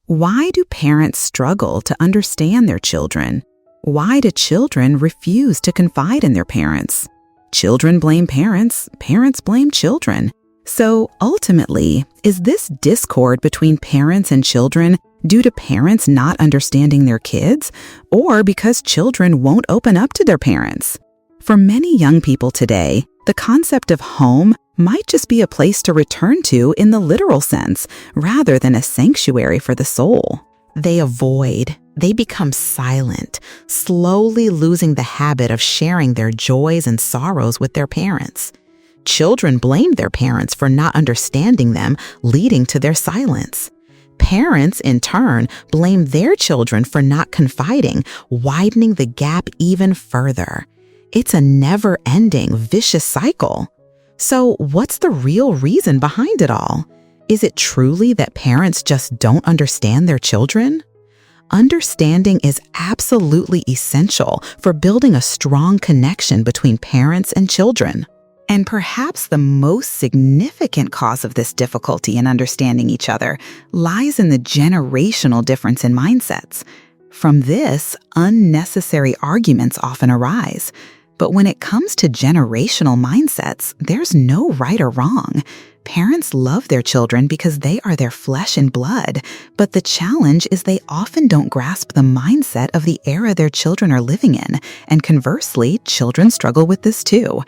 Why do parents struggle to understand their children? Why do children refuse to confide in their parents? Children blame parents, parents blame children. So ultimately, is this discord between parents and children due to parents not understanding their kids, or because children won't open up to their parents? For many young people today, the concept of home might just be a place to return to in the literal sense, rather than a sanctuary for the soul. They avoid, they become silent, slowly losing the habit of sharing their joys and sorrows with their parents. Children blame their parents for not understanding them, leading to their silence. Parents, in turn, blame their children for not confiding, widening the gap even further. It's a never-ending, vicious cycle. So what's the real reason behind it all? Is it truly that parents just don't understand their children? Understanding is absolutely essential for building a strong connection between parents and children. And perhaps the most significant cause of this difficulty in understanding each other lies in the generational difference in mindsets. From this, unnecessary arguments often arise. But when it comes to generational mindsets, there's no right or wrong. Parents love their children because they are their flesh and blood, but the challenge is they often don't grasp the mindset of the era their children are living in, and conversely, children struggle with this too.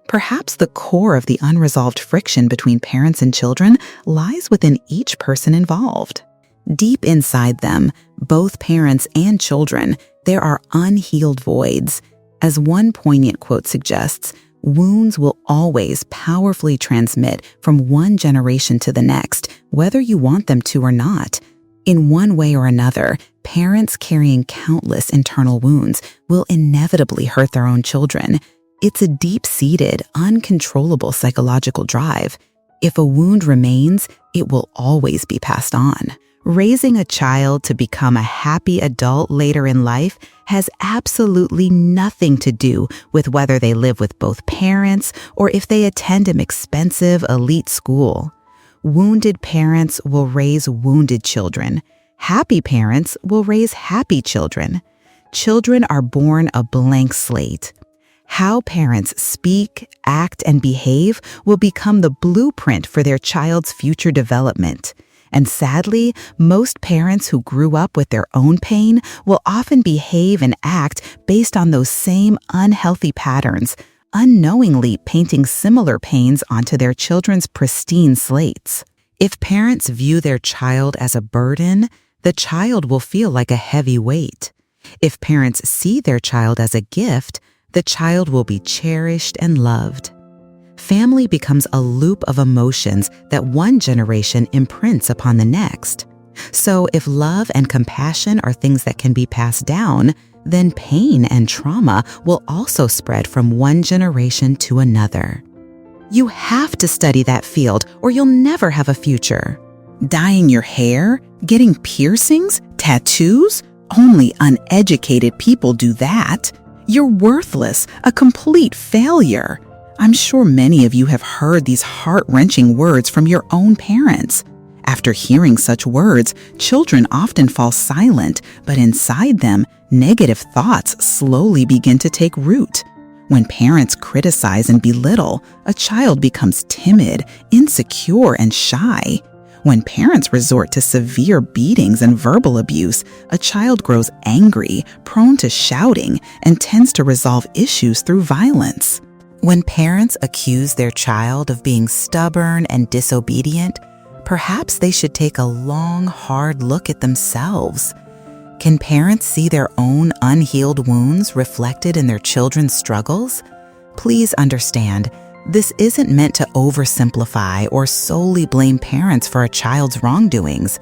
Perhaps the core of the unresolved friction between parents and children lies within each person involved. Deep inside them, both parents and children, there are unhealed voids. As one poignant quote suggests, wounds will always powerfully transmit from one generation to the next, whether you want them to or not. In one way or another, parents carrying countless internal wounds will inevitably hurt their own children. It's a deep-seated, uncontrollable psychological drive. If a wound remains, it will always be passed on. Raising a child to become a happy adult later in life has absolutely nothing to do with whether they live with both parents or if they attend an expensive elite school. Wounded parents will raise wounded children. Happy parents will raise happy children. Children are born a blank slate. How parents speak, act, and behave will become the blueprint for their child's future development. And sadly, most parents who grew up with their own pain will often behave and act based on those same unhealthy patterns, unknowingly painting similar pains onto their children's pristine slates. If parents view their child as a burden, the child will feel like a heavy weight. If parents see their child as a gift, the child will be cherished and loved. Family becomes a loop of emotions that one generation imprints upon the next. So if love and compassion are things that can be passed down, then pain and trauma will also spread from one generation to another. You have to study that field or you'll never have a future. Dyeing your hair? Getting piercings? Tattoos? Only uneducated people do that. You're worthless, a complete failure. I'm sure many of you have heard these heart-wrenching words from your own parents. After hearing such words, children often fall silent, but inside them, negative thoughts slowly begin to take root. When parents criticize and belittle, a child becomes timid, insecure, and shy. When parents resort to severe beatings and verbal abuse, a child grows angry, prone to shouting, and tends to resolve issues through violence. When parents accuse their child of being stubborn and disobedient, perhaps they should take a long, hard look at themselves. Can parents see their own unhealed wounds reflected in their children's struggles? Please understand, this isn't meant to oversimplify or solely blame parents for a child's wrongdoings.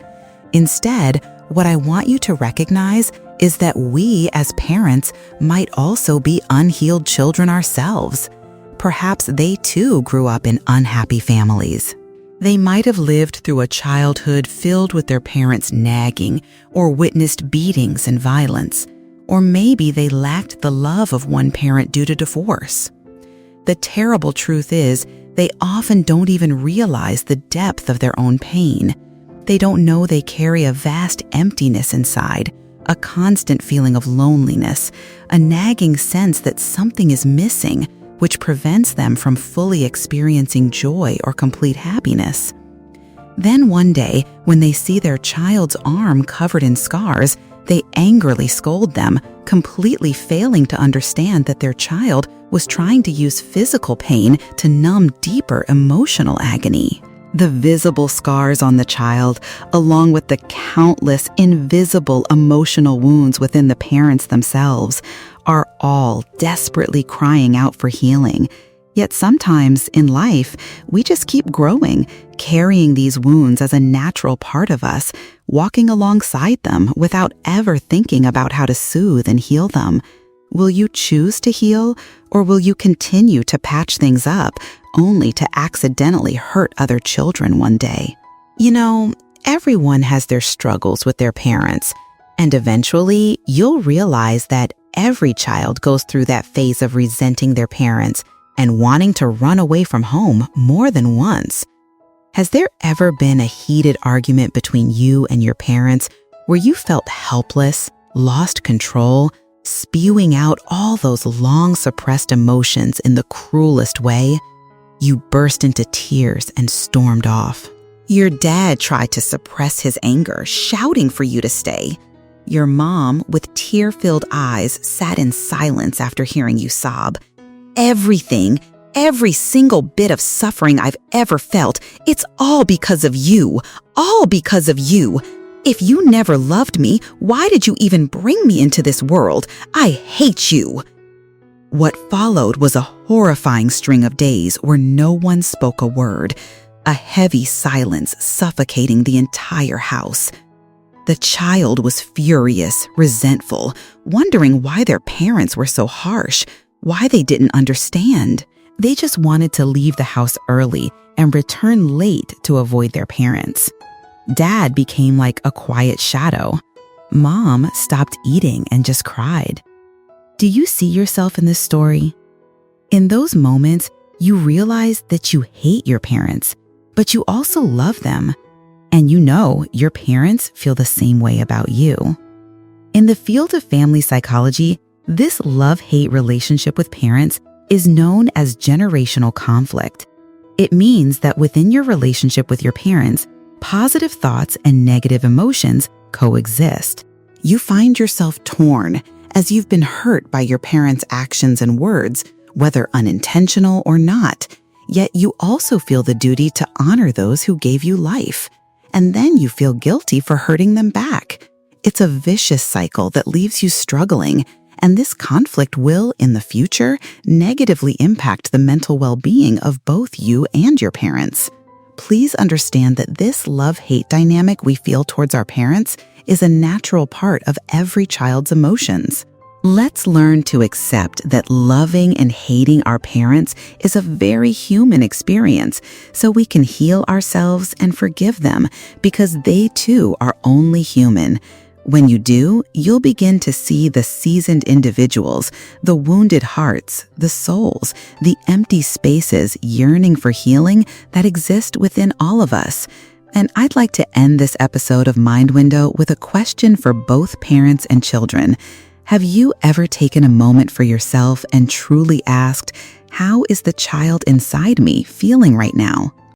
Instead, what I want you to recognize is that we as parents might also be unhealed children ourselves. Perhaps they too grew up in unhappy families. They might have lived through a childhood filled with their parents nagging or witnessed beatings and violence. Or maybe they lacked the love of one parent due to divorce. The terrible truth is, they often don't even realize the depth of their own pain. They don't know they carry a vast emptiness inside, a constant feeling of loneliness, a nagging sense that something is missing, which prevents them from fully experiencing joy or complete happiness. Then one day, when they see their child's arm covered in scars, they angrily scold them, completely failing to understand that their child was trying to use physical pain to numb deeper emotional agony. The visible scars on the child, along with the countless invisible emotional wounds within the parents themselves, are all desperately crying out for healing. Yet sometimes in life, we just keep growing, carrying these wounds as a natural part of us, walking alongside them without ever thinking about how to soothe and heal them. Will you choose to heal, or will you continue to patch things up, only to accidentally hurt other children one day? You know, everyone has their struggles with their parents, and eventually you'll realize that every child goes through that phase of resenting their parents and wanting to run away from home more than once. Has there ever been a heated argument between you and your parents where you felt helpless, lost control, spewing out all those long-suppressed emotions in the cruelest way? You burst into tears and stormed off. Your dad tried to suppress his anger, shouting for you to stay. Your mom, with tear-filled eyes, sat in silence after hearing you sob. Everything, every single bit of suffering I've ever felt, it's all because of you. All because of you. If you never loved me, why did you even bring me into this world? I hate you. What followed was a horrifying string of days where no one spoke a word, a heavy silence suffocating the entire house. The child was furious, resentful, wondering why their parents were so harsh, why they didn't understand. They just wanted to leave the house early and return late to avoid their parents. Dad became like a quiet shadow. Mom stopped eating and just cried. Do you see yourself in this story? In those moments, you realize that you hate your parents, but you also love them. And you know your parents feel the same way about you. In the field of family psychology, this love-hate relationship with parents is known as generational conflict. It means that within your relationship with your parents, positive thoughts and negative emotions coexist. You find yourself torn as you've been hurt by your parents' actions and words, whether unintentional or not, yet you also feel the duty to honor those who gave you life. And then you feel guilty for hurting them back. It's a vicious cycle that leaves you struggling, and this conflict will, in the future, negatively impact the mental well-being of both you and your parents. Please understand that this love-hate dynamic we feel towards our parents is a natural part of every child's emotions. Let's learn to accept that loving and hating our parents is a very human experience, so we can heal ourselves and forgive them because they too are only human. When you do, you'll begin to see the seasoned individuals, the wounded hearts, the souls, the empty spaces yearning for healing that exist within all of us. And I'd like to end this episode of Mind Window with a question for both parents and children. Have you ever taken a moment for yourself and truly asked, how is the child inside me feeling right now?